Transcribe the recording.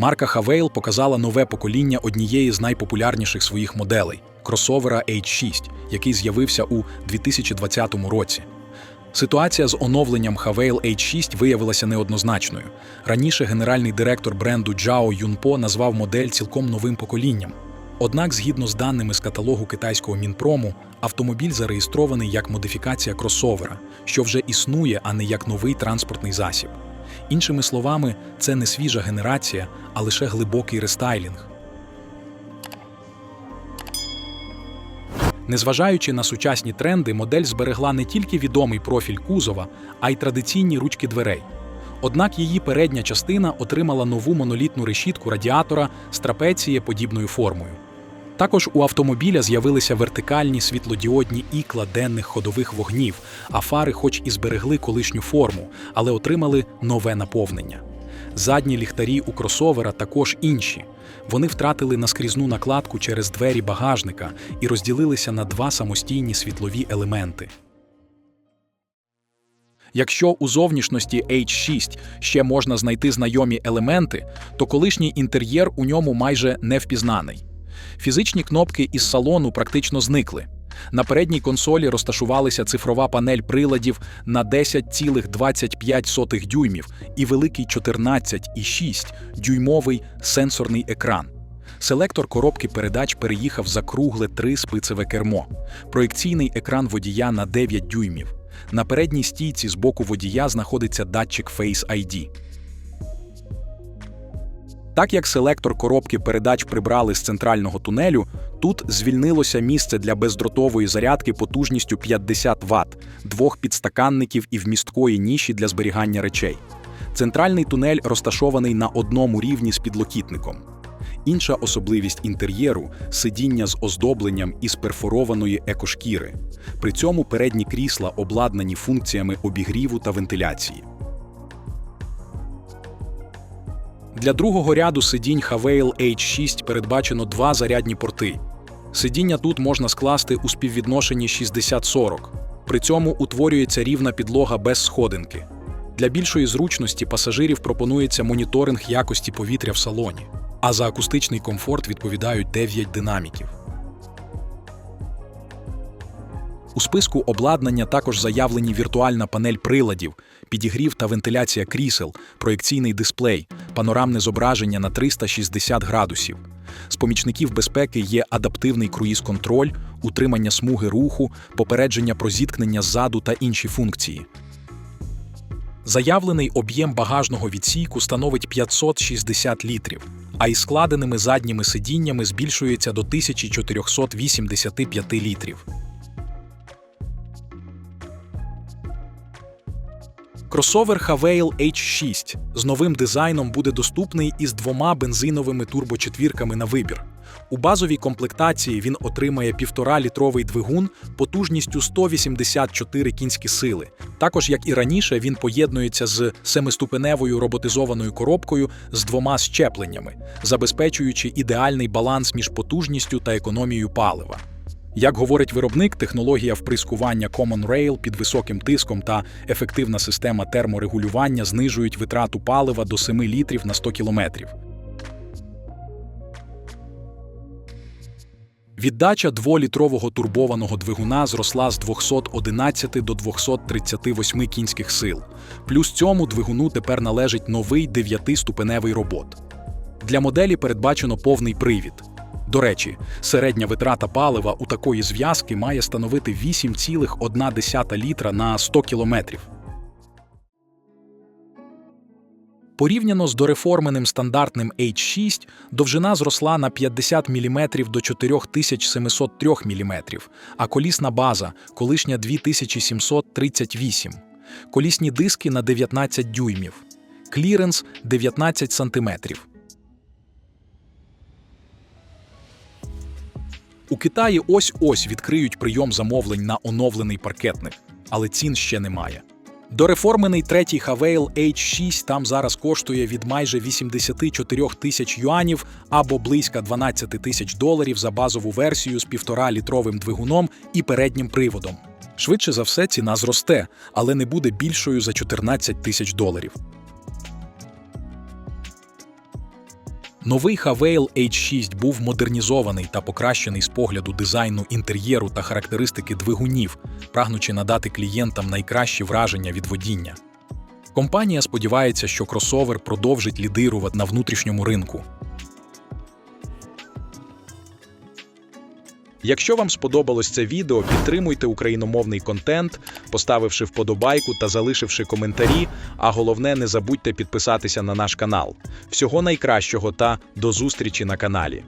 Марка Havail показала нове покоління однієї з найпопулярніших своїх моделей – кросовера H6, який з'явився у 2020 році. Ситуація з оновленням Havail H6 виявилася неоднозначною. Раніше генеральний директор бренду Джао Юнпо назвав модель цілком новим поколінням. Однак, згідно з даними з каталогу китайського Мінпрому, автомобіль зареєстрований як модифікація кросовера, що вже існує, а не як новий транспортний засіб. Іншими словами, це не свіжа генерація, а лише глибокий рестайлінг. Незважаючи на сучасні тренди, модель зберегла не тільки відомий профіль кузова, а й традиційні ручки дверей. Однак її передня частина отримала нову монолітну решітку радіатора з трапецієподібною формою. Також у автомобіля з'явилися вертикальні світлодіодні ікла денних ходових вогнів, а фари хоч і зберегли колишню форму, але отримали нове наповнення. Задні ліхтарі у кросовера також інші. Вони втратили наскрізну накладку через двері багажника і розділилися на два самостійні світлові елементи. Якщо у зовнішності H6 ще можна знайти знайомі елементи, то колишній інтер'єр у ньому майже невпізнаний. Фізичні кнопки із салону практично зникли. На передній консолі розташувалася цифрова панель приладів на 10,25 дюймів і великий 14,6-дюймовий сенсорний екран. Селектор коробки передач переїхав за кругле 3-спицеве кермо. Проєкційний екран водія на 9 дюймів. На передній стійці з боку водія знаходиться датчик Face ID. Так як селектор коробки передач прибрали з центрального тунелю, тут звільнилося місце для бездротової зарядки потужністю 50 Вт, двох підстаканників і вмісткої ніші для зберігання речей. Центральний тунель розташований на одному рівні з підлокітником. Інша особливість інтер'єру – сидіння з оздобленням із перфорованої екошкіри. При цьому передні крісла обладнані функціями обігріву та вентиляції. Для другого ряду сидінь Havail H6 передбачено два зарядні порти. Сидіння тут можна скласти у співвідношенні 60-40. При цьому утворюється рівна підлога без сходинки. Для більшої зручності пасажирів пропонується моніторинг якості повітря в салоні, а за акустичний комфорт відповідають 9 динаміків. У списку обладнання також заявлені віртуальна панель приладів, підігрів та вентиляція крісел, проєкційний дисплей, панорамне зображення на 360 градусів. З помічників безпеки є адаптивний круїз-контроль, утримання смуги руху, попередження про зіткнення ззаду та інші функції. Заявлений об'єм багажного відсіку становить 560 літрів, а із складеними задніми сидіннями збільшується до 1485 літрів. Кросовер Havail H6 з новим дизайном буде доступний із двома бензиновими турбочетвірками на вибір. У базовій комплектації він отримає 1,5-літровий двигун потужністю 184 кінські сили. Також, як і раніше, він поєднується з 7-ступеневою роботизованою коробкою з двома щепленнями, забезпечуючи ідеальний баланс між потужністю та економією палива. Як говорить виробник, технологія вприскування Common Rail під високим тиском та ефективна система терморегулювання знижують витрату палива до 7 літрів на 100 кілометрів. Віддача 2-літрового турбованого двигуна зросла з 211 до 238 кінських сил. Плюс цьому двигуну тепер належить новий 9-ступеневий робот. Для моделі передбачено повний привід. До речі, середня витрата палива у такої зв'язки має становити 8,1 літра на 100 кілометрів. Порівняно з дореформеним стандартним H6, довжина зросла на 50 мм до 4703 мм, а колісна база – колишня 2738. Колісні диски на 19 дюймів. Кліренс – 19 см. У Китаї ось-ось відкриють прийом замовлень на оновлений паркетник, але цін ще немає. Дореформений третій Havail H6 там зараз коштує від майже 84 тисяч юанів або близько 12 тисяч доларів за базову версію з 1,5-літровим двигуном і переднім приводом. Швидше за все ціна зросте, але не буде більшою за 14 тисяч доларів. Новий Havail H6 був модернізований та покращений з погляду дизайну інтер'єру та характеристики двигунів, прагнучи надати клієнтам найкращі враження від водіння. Компанія сподівається, що кросовер продовжить лідирувати на внутрішньому ринку. Якщо вам сподобалось це відео, підтримуйте україномовний контент, поставивши вподобайку та залишивши коментарі, а головне, не забудьте підписатися на наш канал. Всього найкращого та до зустрічі на каналі!